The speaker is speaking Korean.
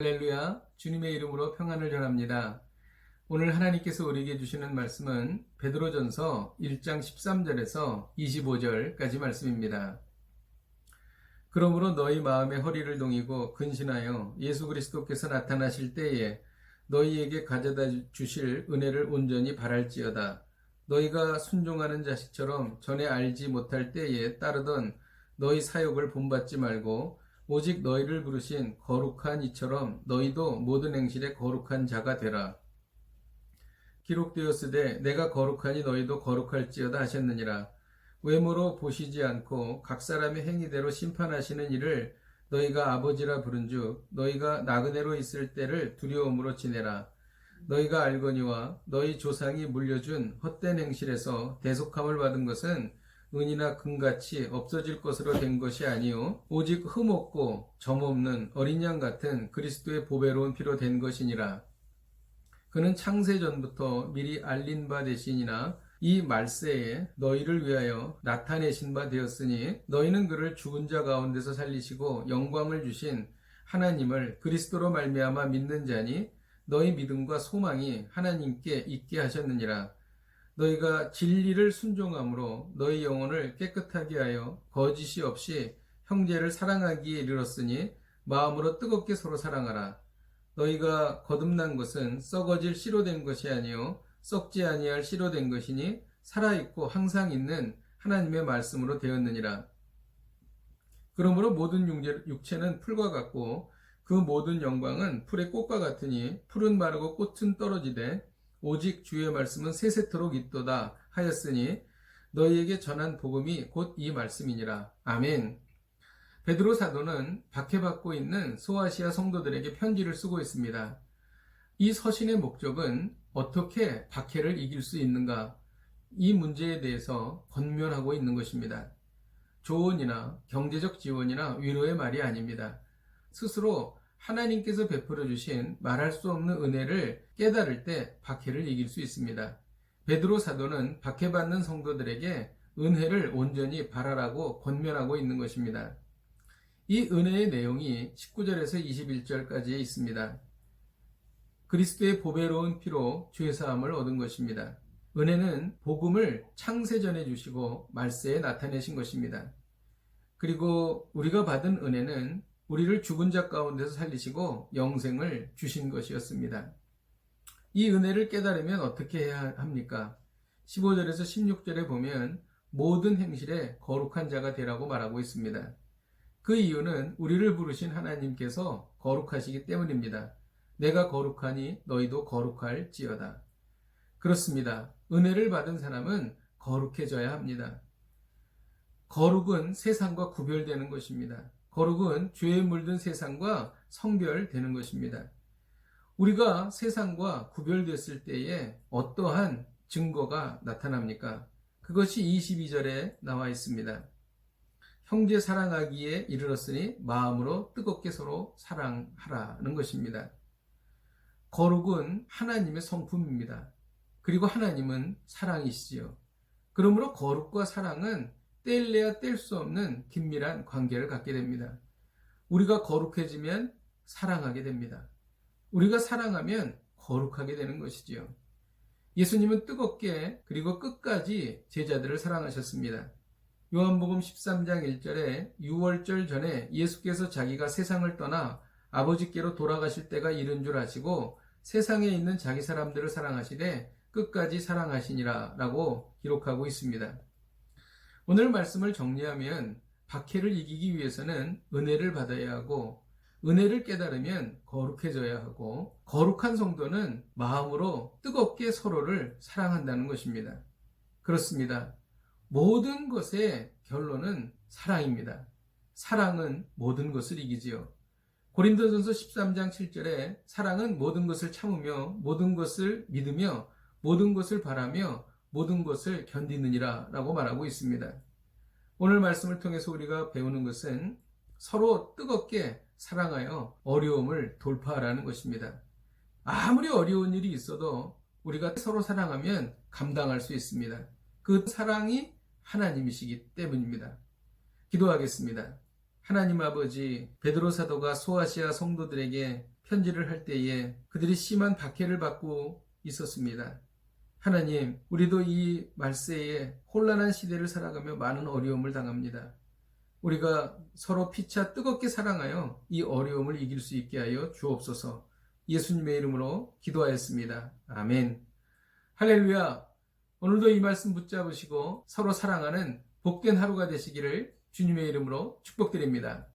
할렐루야, 주님의 이름으로 평안을 전합니다. 오늘 하나님께서 우리에게 주시는 말씀은 베드로전서 1장 13절에서 25절까지 말씀입니다. 그러므로 너희 마음의 허리를 동이고 근신하여 예수 그리스도께서 나타나실 때에 너희에게 가져다 주실 은혜를 온전히 바랄지어다. 너희가 순종하는 자식처럼 전에 알지 못할 때에 따르던 너희 사욕을 본받지 말고 오직 너희를 부르신 거룩한 이처럼 너희도 모든 행실에 거룩한 자가 되라. 기록되었으되 내가 거룩하니 너희도 거룩할지어다 하셨느니라. 외모로 보시지 않고 각 사람의 행위대로 심판하시는 이를 너희가 아버지라 부른즉 너희가 나그네로 있을 때를 두려움으로 지내라. 너희가 알거니와 너희 조상이 물려준 헛된 행실에서 대속함을 받은 것은 은이나 금같이 없어질 것으로 된 것이 아니요 오직 흠없고 점없는 어린 양 같은 그리스도의 보배로운 피로 된 것이니라. 그는 창세전부터 미리 알린 바 되시니나 이 말세에 너희를 위하여 나타내신 바 되었으니 너희는 그를 죽은 자 가운데서 살리시고 영광을 주신 하나님을 그리스도로 말미암아 믿는 자니 너희 믿음과 소망이 하나님께 있게 하셨느니라. 너희가 진리를 순종함으로 너희 영혼을 깨끗하게 하여 거짓이 없이 형제를 사랑하기에 이르렀으니 마음으로 뜨겁게 서로 사랑하라. 너희가 거듭난 것은 썩어질 씨로 된 것이 아니요 썩지 아니할 씨로 된 것이니 살아있고 항상 있는 하나님의 말씀으로 되었느니라. 그러므로 모든 육체는 풀과 같고 그 모든 영광은 풀의 꽃과 같으니 풀은 마르고 꽃은 떨어지되 오직 주의 말씀은 세세토록 있도다 하였으니 너희에게 전한 복음이 곧 이 말씀이니라. 아멘. 베드로 사도는 박해받고 있는 소아시아 성도들에게 편지를 쓰고 있습니다. 이 서신의 목적은 어떻게 박해를 이길 수 있는가? 이 문제에 대해서 권면하고 있는 것입니다. 조언이나 경제적 지원이나 위로의 말이 아닙니다. 스스로 하나님께서 베풀어 주신 말할 수 없는 은혜를 깨달을 때 박해를 이길 수 있습니다. 베드로 사도는 박해받는 성도들에게 은혜를 온전히 바라라고 권면하고 있는 것입니다. 이 은혜의 내용이 19절에서 21절까지에 있습니다. 그리스도의 보배로운 피로 죄사함을 얻은 것입니다. 은혜는 복음을 창세전에 주시고 말세에 나타내신 것입니다. 그리고 우리가 받은 은혜는 우리를 죽은 자 가운데서 살리시고 영생을 주신 것이었습니다. 이 은혜를 깨달으면 어떻게 해야 합니까? 15절에서 16절에 보면 모든 행실에 거룩한 자가 되라고 말하고 있습니다. 그 이유는 우리를 부르신 하나님께서 거룩하시기 때문입니다. 내가 거룩하니 너희도 거룩할지어다. 그렇습니다. 은혜를 받은 사람은 거룩해져야 합니다. 거룩은 세상과 구별되는 것입니다. 거룩은 죄에 물든 세상과 성별되는 것입니다. 우리가 세상과 구별됐을 때에 어떠한 증거가 나타납니까? 그것이 22절에 나와 있습니다. 형제 사랑하기에 이르렀으니 마음으로 뜨겁게 서로 사랑하라는 것입니다. 거룩은 하나님의 성품입니다. 그리고 하나님은 사랑이시지요. 그러므로 거룩과 사랑은 뗄래야 뗄 수 없는 긴밀한 관계를 갖게 됩니다. 우리가 거룩해지면 사랑하게 됩니다. 우리가 사랑하면 거룩하게 되는 것이지요. 예수님은 뜨겁게 그리고 끝까지 제자들을 사랑하셨습니다. 요한복음 13장 1절에 6월절 전에 예수께서 자기가 세상을 떠나 아버지께로 돌아가실 때가 이른 줄 아시고 세상에 있는 자기 사람들을 사랑하시되 끝까지 사랑하시니라 라고 기록하고 있습니다. 오늘 말씀을 정리하면 박해를 이기기 위해서는 은혜를 받아야 하고 은혜를 깨달으면 거룩해져야 하고 거룩한 성도는 마음으로 뜨겁게 서로를 사랑한다는 것입니다. 그렇습니다. 모든 것의 결론은 사랑입니다. 사랑은 모든 것을 이기지요. 고린도전서 13장 7절에 사랑은 모든 것을 참으며 모든 것을 믿으며 모든 것을 바라며 모든 것을 견디느니라 라고 말하고 있습니다. 오늘 말씀을 통해서 우리가 배우는 것은 서로 뜨겁게 사랑하여 어려움을 돌파하라는 것입니다. 아무리 어려운 일이 있어도 우리가 서로 사랑하면 감당할 수 있습니다. 그 사랑이 하나님이시기 때문입니다. 기도하겠습니다. 하나님 아버지, 베드로 사도가 소아시아 성도들에게 편지를 할 때에 그들이 심한 박해를 받고 있었습니다. 하나님, 우리도 이 말세에 혼란한 시대를 살아가며 많은 어려움을 당합니다. 우리가 서로 피차 뜨겁게 사랑하여 이 어려움을 이길 수 있게 하여 주옵소서. 예수님의 이름으로 기도하였습니다. 아멘. 할렐루야. 오늘도 이 말씀 붙잡으시고 서로 사랑하는 복된 하루가 되시기를 주님의 이름으로 축복드립니다.